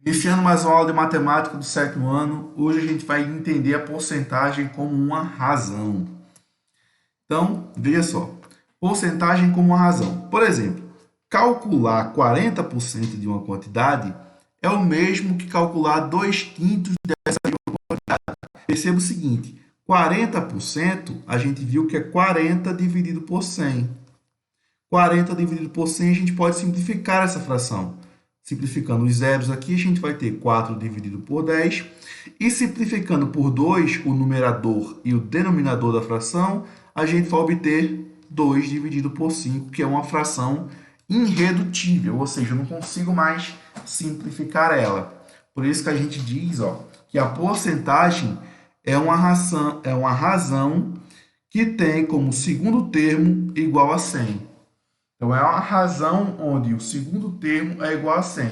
Iniciando mais uma aula de matemática do sétimo ano, hoje a gente vai entender a porcentagem como uma razão. Então, veja só, porcentagem como uma razão. Por exemplo, calcular 40% de uma quantidade é o mesmo que calcular 2/5 dessa mesma quantidade. Perceba o seguinte, 40% a gente viu que é 40 dividido por 100. 40 dividido por 100, a gente pode simplificar essa fração. Simplificando os zeros aqui, a gente vai ter 4 dividido por 10. E simplificando por 2, o numerador e o denominador da fração, a gente vai obter 2 dividido por 5, que é uma fração irredutível, ou seja, eu não consigo mais simplificar ela. Por isso que a gente diz que a porcentagem é uma razão que tem como segundo termo igual a 100. Então, é uma razão onde o segundo termo é igual a 100.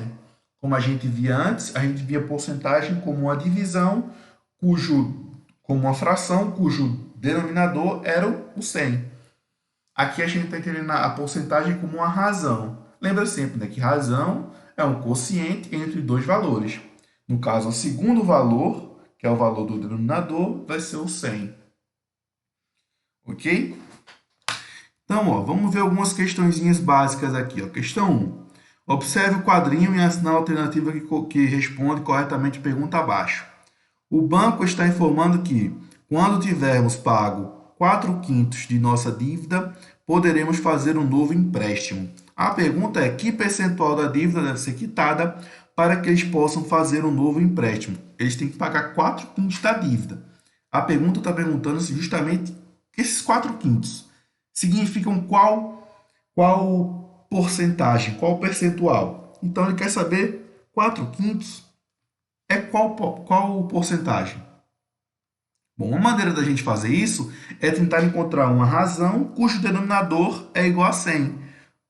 Como a gente via antes, a gente via porcentagem como uma divisão, como uma fração, cujo denominador era o 100. Aqui a gente está entendendo a porcentagem como uma razão. Lembra sempre, né, que razão é um quociente entre dois valores. No caso, o segundo valor, que é o valor do denominador, vai ser o 100. Ok? Então, vamos ver algumas questõezinhas básicas aqui. Questão 1. Observe o quadrinho e assine a alternativa que responde corretamente a pergunta abaixo. O banco está informando que, quando tivermos pago 4/5 de nossa dívida, poderemos fazer um novo empréstimo. A pergunta é: que percentual da dívida deve ser quitada para que eles possam fazer um novo empréstimo? Eles têm que pagar 4/5 da dívida. A pergunta está perguntando justamente esses 4/5 significam qual porcentagem, qual percentual. Então, ele quer saber 4/5 é qual porcentagem. Bom, uma maneira da gente fazer isso é tentar encontrar uma razão cujo denominador é igual a 100.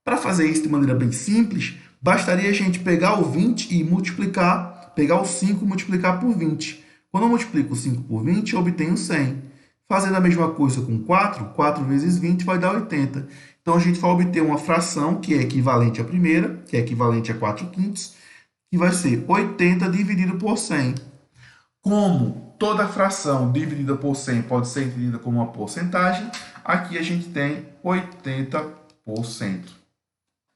Para fazer isso de maneira bem simples, bastaria a gente pegar o 20 e multiplicar, pegar o 5 e multiplicar por 20. Quando eu multiplico o 5 por 20, eu obtenho 100. Fazendo a mesma coisa com 4, 4 vezes 20 vai dar 80. Então, a gente vai obter uma fração que é equivalente à primeira, que é equivalente a 4/5, que vai ser 80 dividido por 100. Como toda fração dividida por 100 pode ser entendida como uma porcentagem, aqui a gente tem 80%.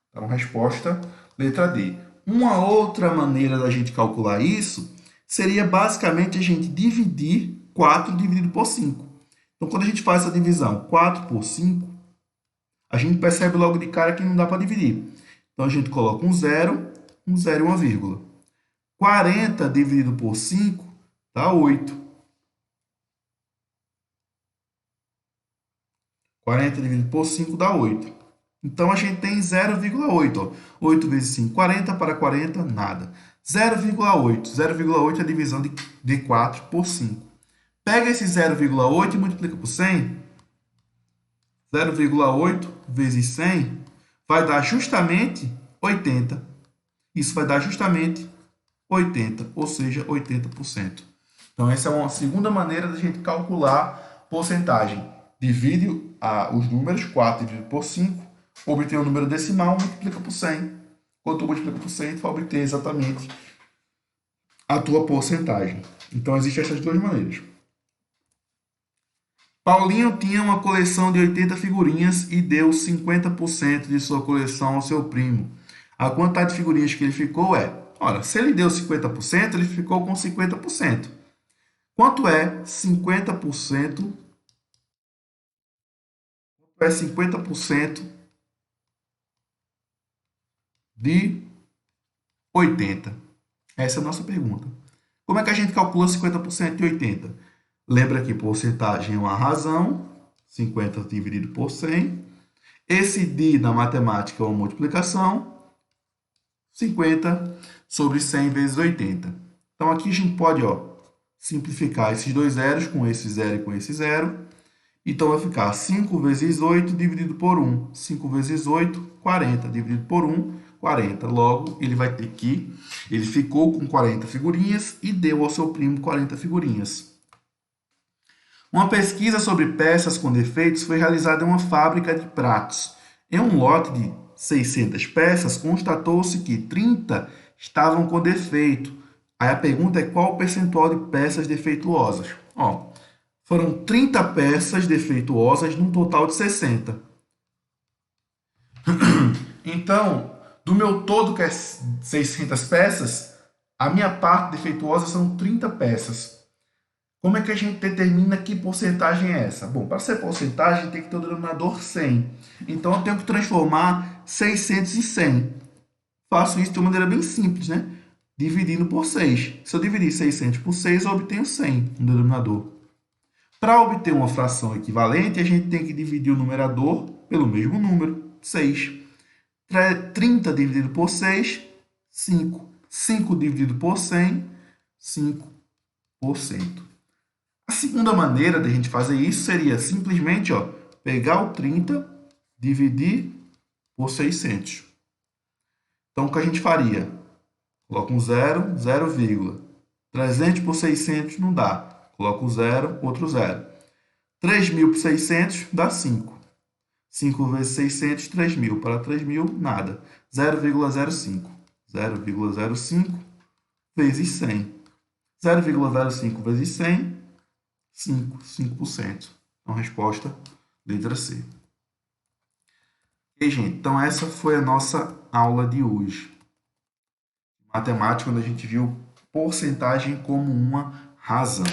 Então, resposta letra D. Uma outra maneira da gente calcular isso seria basicamente a gente dividir 4 dividido por 5. Então, quando a gente faz essa divisão 4 por 5, a gente percebe logo de cara que não dá para dividir. Então, a gente coloca um zero e uma vírgula. 40 dividido por 5 dá 8. 40 dividido por 5 dá 8. Então, a gente tem 0,8. 8 vezes 5, 40. Para 40, nada. 0,8. 0,8 é a divisão de 4 por 5. Pega esse 0,8 e multiplica por 100. 0,8 vezes 100 vai dar justamente 80. Isso vai dar justamente 80, ou seja, 80%. Então, essa é uma segunda maneira da gente calcular porcentagem. Divide os números, 4 dividido por 5, obtém o número decimal, multiplica por 100. Quando tu multiplica por 100, tu vai obter exatamente a tua porcentagem. Então, existem essas duas maneiras. Paulinho tinha uma coleção de 80 figurinhas e deu 50% de sua coleção ao seu primo. A quantidade de figurinhas que ele ficou olha, se ele deu 50%, ele ficou com 50%. Quanto é 50%? Quanto é 50% de 80? Essa é a nossa pergunta. Como é que a gente calcula 50% de 80? Lembra que porcentagem é uma razão, 50 dividido por 100. Esse d na matemática é uma multiplicação, 50 sobre 100 vezes 80. Então, aqui a gente pode simplificar esses dois zeros com esse zero e com esse zero. Então, vai ficar 5 vezes 8 dividido por 1. 5 vezes 8, 40. Dividido por 1, 40. Logo, ele ficou com 40 figurinhas e deu ao seu primo 40 figurinhas. Uma pesquisa sobre peças com defeitos foi realizada em uma fábrica de pratos. Em um lote de 600 peças, constatou-se que 30 estavam com defeito. Aí a pergunta é qual o percentual de peças defeituosas? Ó, foram 30 peças defeituosas num total de 60. Então, do meu todo, que é 600 peças, a minha parte defeituosa são 30 peças. Como é que a gente determina que porcentagem é essa? Bom, para ser porcentagem tem que ter o denominador 100. Então, eu tenho que transformar 600 em 100. Faço isso de uma maneira bem simples, né? Dividindo por 6. Se eu dividir 600 por 6, eu obtenho 100 no denominador. Para obter uma fração equivalente, a gente tem que dividir o numerador pelo mesmo número, 6. 30 dividido por 6, 5. 5 dividido por 100, 5%. A segunda maneira de a gente fazer isso seria simplesmente pegar o 30, dividir por 600. Então, o que a gente faria? Coloca um 0, 0, 300 por 600 não dá. Coloca um 0, outro 0. 3.000 por 600 dá 5. 5 vezes 600, 3.000. Para 3.000, nada. 0,05. 0,05 vezes 100. 0,05 vezes 100, 5%. Então, resposta, letra C. E, gente, então essa foi a nossa aula de hoje. Matemática, onde a gente viu porcentagem como uma razão.